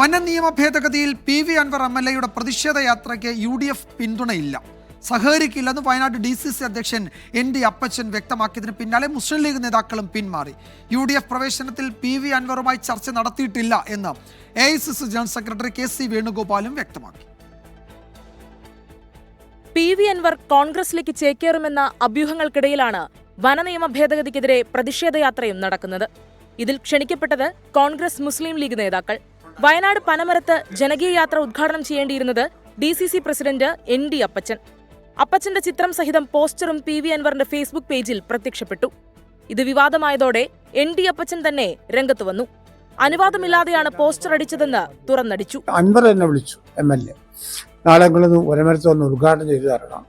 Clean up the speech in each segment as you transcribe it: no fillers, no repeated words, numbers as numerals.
വന നിയമ ഭേദഗതിയിൽ PV Anwar MLA പ്രതിഷേധ യാത്രയ്ക്ക് UDF പിന്തുണയില്ല. സഹകരിക്കില്ലെന്ന് വയനാട് DCC അധ്യക്ഷൻ ND അപ്പച്ചൻ വ്യക്തമാക്കിയതിന് പിന്നാലെ മുസ്ലിം ലീഗ് നേതാക്കളും പിന്മാറി. UDF പ്രവേശനത്തിൽ PV അൻവറുമായി ചർച്ച നടത്തിയിട്ടില്ല എന്ന് AICC ജനറൽ സെക്രട്ടറി KC വേണുഗോപാലും വ്യക്തമാക്കി. PV അൻവർ കോൺഗ്രസിലേക്ക് ചേക്കേറുമെന്ന അഭ്യൂഹങ്ങൾക്കിടയിലാണ് വനനിയമ ഭേദഗതിക്കെതിരെ പ്രതിഷേധയാത്രയും നടക്കുന്നത്. ഇതിൽ ക്ഷണിക്കപ്പെട്ടത് കോൺഗ്രസ് മുസ്ലിം ലീഗ് നേതാക്കൾ. വയനാട് പനമരത്ത് ജനകീയ യാത്ര ഉദ്ഘാടനം ചെയ്യേണ്ടിയിരുന്നത് DCC പ്രസിഡന്റ് ND അപ്പച്ചൻ. അപ്പച്ചന്റെ ചിത്രം സഹിതം പോസ്റ്ററും PV അൻവറിന്റെ ഫേസ്ബുക്ക് പേജിൽ പ്രത്യക്ഷപ്പെട്ടു. ഇത് വിവാദമായതോടെ ND അപ്പച്ചൻ തന്നെ രംഗത്ത് വന്നു. അനുവാദമില്ലാതെയാണ് പോസ്റ്റർ അടിച്ചതെന്ന് തുറന്നടിച്ചു. അൻവർ എന്നെ വിളിച്ചു, MLA, നാളെ വനമരത്ത് വന്ന് ഉദ്ഘാടനം ചെയ്തു തരണം,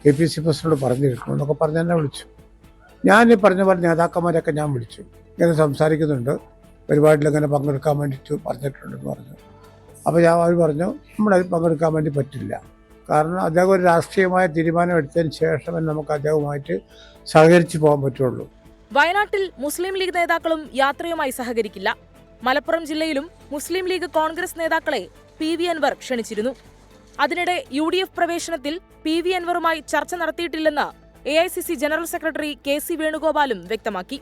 KPC പ്രസിഡന്റ് പറഞ്ഞു കേൾക്കണം എന്നൊക്കെ പറഞ്ഞ് എന്നെ വിളിച്ചു. ഞാൻ ഈ പറഞ്ഞ നേതാക്കന്മാരൊക്കെ ഞാൻ വിളിച്ചു, ഇങ്ങനെ സംസാരിക്കുന്നുണ്ട്, പരിപാടിയിൽ അങ്ങനെ പങ്കെടുക്കാൻ വേണ്ടിയിട്ട് പറഞ്ഞിട്ടുണ്ടെന്ന് പറഞ്ഞു. അപ്പോൾ അവർ പറഞ്ഞു നമ്മളതിൽ പങ്കെടുക്കാൻ വേണ്ടി പറ്റില്ല, കാരണം അദ്ദേഹം ഒരു രാഷ്ട്രീയമായ തീരുമാനം എടുത്തതിന് ശേഷം നമുക്ക് അദ്ദേഹവുമായിട്ട് സഹകരിച്ച് പോകാൻ പറ്റുള്ളൂ. വയനാട്ടിൽ മുസ്ലിം ലീഗ് നേതാക്കളും യാത്രയുമായി സഹകരിക്കില്ല. മലപ്പുറം ജില്ലയിലും മുസ്ലിം ലീഗ് കോൺഗ്രസ് നേതാക്കളെ PV അൻവർ ക്ഷണിച്ചിരുന്നു. അതിനിടെ UDF പ്രവേശനത്തിൽ PV അൻവറുമായി ചർച്ച നടത്തിയിട്ടില്ലെന്ന് AICC ജനറൽ സെക്രട്ടറി KC വേണുഗോപാലും വ്യക്തമാക്കി.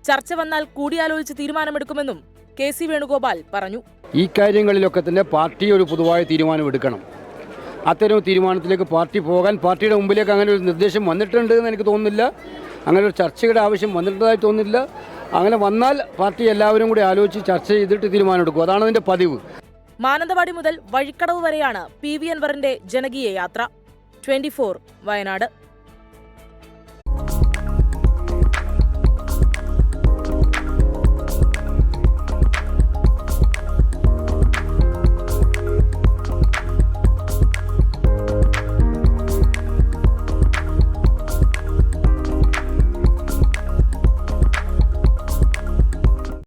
ചർച്ച വന്നാൽ കൂടിയാലോചിച്ച് തീരുമാനമെടുക്കുമെന്നും KC വേണുഗോപാൽ പറഞ്ഞു. ഈ കാര്യങ്ങളിലൊക്കെ തന്നെ പാർട്ടി ഒരു പൊതുവായ തീരുമാനമെടുക്കണം. അത്തരം തീരുമാനത്തിലേക്ക് പാർട്ടി പോകാൻ പാർട്ടിയുടെ മുമ്പിലേക്ക് അങ്ങനെ ഒരു നിർദ്ദേശം വന്നിട്ടുണ്ട് എന്ന് എനിക്ക് തോന്നുന്നില്ല. അങ്ങനെ ഒരു ചർച്ചയുടെ ആവശ്യം വന്നിട്ടതായി തോന്നുന്നില്ല. അങ്ങനെ വന്നാൽ പാർട്ടി എല്ലാവരും കൂടി ആലോചിച്ച് ചർച്ച ചെയ്തിട്ട് തീരുമാനമെടുക്കും. അതാണ് അതിൻ്റെ പതിവ്. മാനന്തവാടി മുതൽ വഴിക്കടവ് വരെയാണ് PV അൻവറിന്റെ ജനകീയ യാത്ര. 24 വയനാട്.